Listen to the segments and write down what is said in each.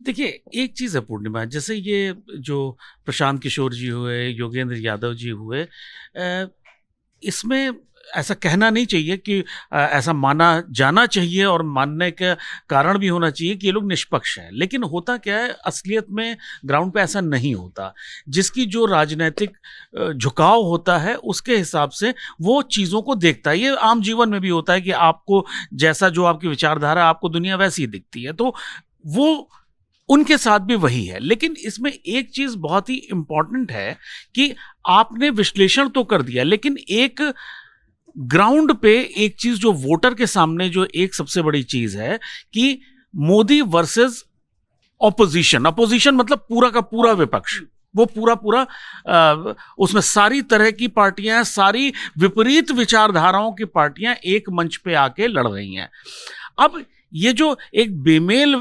देखिए, एक चीज़ है पूर्णिमा, जैसे ये जो प्रशांत किशोर जी हुए, योगेंद्र यादव जी हुए, इसमें ऐसा कहना नहीं चाहिए कि ऐसा माना जाना चाहिए और मानने का कारण भी होना चाहिए कि ये लोग निष्पक्ष हैं। लेकिन होता क्या है, असलियत में ग्राउंड पे ऐसा नहीं होता। जिसकी जो राजनैतिक झुकाव होता है, उसके हिसाब से वो चीज़ों को देखता है। ये आम जीवन में भी होता है कि आपको जैसा जो आपकी विचारधारा, आपको दुनिया वैसी ही दिखती है। तो वो उनके साथ भी वही है। लेकिन इसमें एक चीज़ बहुत ही इम्पोर्टेंट है कि आपने विश्लेषण तो कर दिया, लेकिन एक ग्राउंड पे एक चीज़ जो वोटर के सामने जो एक सबसे बड़ी चीज़ है कि मोदी वर्सेस ऑपोजिशन। ऑपोजिशन मतलब पूरा का पूरा विपक्ष। वो पूरा उसमें सारी तरह की पार्टियां, सारी विपरीत विचारधाराओं की पार्टियां एक मंच पे आके लड़ रही हैं। अब ये जो एक बेमेल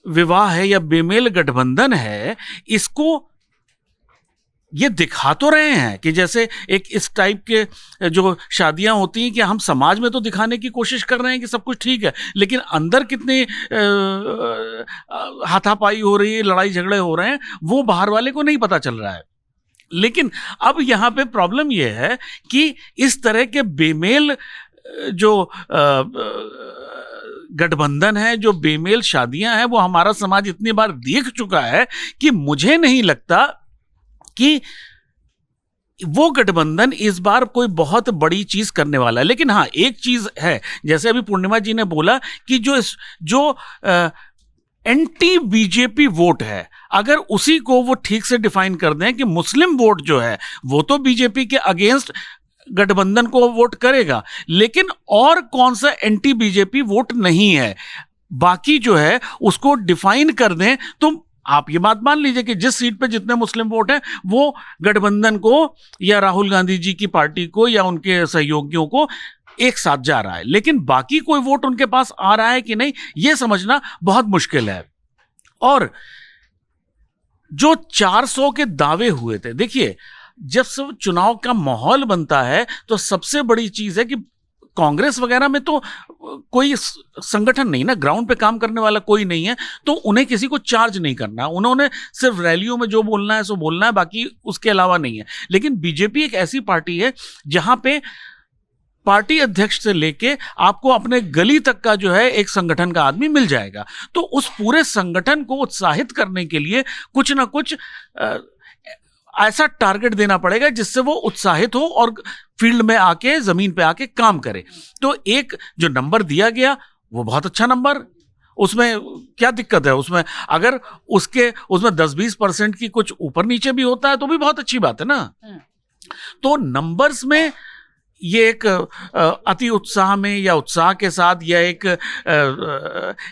विवाह है या बेमेल गठबंधन है, इसको ये दिखा तो रहे हैं कि जैसे एक इस टाइप के जो शादियां होती हैं कि हम समाज में तो दिखाने की कोशिश कर रहे हैं कि सब कुछ ठीक है, लेकिन अंदर कितनी हाथापाई हो रही है, लड़ाई झगड़े हो रहे हैं, वो बाहर वाले को नहीं पता चल रहा है। लेकिन अब यहां पे प्रॉब्लम यह है कि इस तरह के बेमेल जो गठबंधन है, जो बेमेल शादियां हैं, वो हमारा समाज इतनी बार देख चुका है कि मुझे नहीं लगता कि वो गठबंधन इस बार कोई बहुत बड़ी चीज करने वाला है। लेकिन हाँ, एक चीज है, जैसे अभी पूर्णिमा जी ने बोला कि जो एंटी बीजेपी वोट है, अगर उसी को वो ठीक से डिफाइन कर दें कि मुस्लिम वोट जो है वो तो बीजेपी के अगेंस्ट गठबंधन को वोट करेगा, लेकिन और कौन सा एंटी बीजेपी वोट नहीं है, बाकी जो है उसको डिफाइन कर दें, तो आप ये बात मान लीजिए कि जिस सीट पे जितने मुस्लिम वोट हैं वो गठबंधन को या राहुल गांधी जी की पार्टी को या उनके सहयोगियों को एक साथ जा रहा है। लेकिन बाकी कोई वोट उनके पास आ रहा है कि नहीं, यह समझना बहुत मुश्किल है। और जो 400 के दावे हुए थे, देखिए जब सब चुनाव का माहौल बनता है तो सबसे बड़ी चीज है कि कांग्रेस वगैरह में तो कोई संगठन नहीं ना, ग्राउंड पे काम करने वाला कोई नहीं है, तो उन्हें किसी को चार्ज नहीं करना, उन्होंने सिर्फ रैलियों में जो बोलना है सो बोलना है, बाकी उसके अलावा नहीं है। लेकिन बीजेपी एक ऐसी पार्टी है जहां पे पार्टी अध्यक्ष से लेके आपको अपने गली तक का जो है एक संगठन का आदमी मिल जाएगा। तो उस पूरे संगठन को उत्साहित करने के लिए कुछ ना कुछ ऐसा टारगेट देना पड़ेगा जिससे वो उत्साहित हो और फील्ड में आके, जमीन पे आके काम करे। तो एक जो नंबर दिया गया वो बहुत अच्छा नंबर, उसमें क्या दिक्कत है? उसमें अगर उसमें 10-20% की कुछ ऊपर नीचे भी होता है तो भी बहुत अच्छी बात है ना। तो नंबर्स में ये एक अति उत्साह में या उत्साह के साथ या एक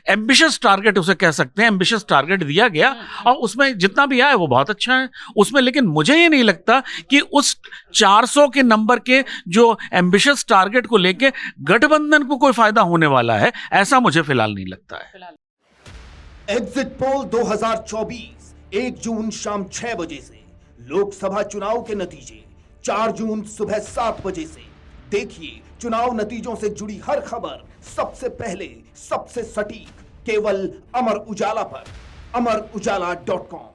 एम्बिशियस टारगेट उसे कह सकते हैं, एम्बिशियस टारगेट दिया गया और उसमें जितना भी आया वो बहुत अच्छा है उसमें। लेकिन मुझे ये नहीं लगता कि उस 400 के नंबर के जो एम्बिशियस टारगेट को लेके गठबंधन को कोई फायदा होने वाला है, ऐसा मुझे फिलहाल नहीं लगता है। एग्जिट पोल 2024 1 जून शाम 6 बजे से, लोकसभा चुनाव के नतीजे 4 जून सुबह 7 बजे से। देखिए चुनाव नतीजों से जुड़ी हर खबर सबसे पहले, सबसे सटीक, केवल अमर उजाला पर, amarujala.com।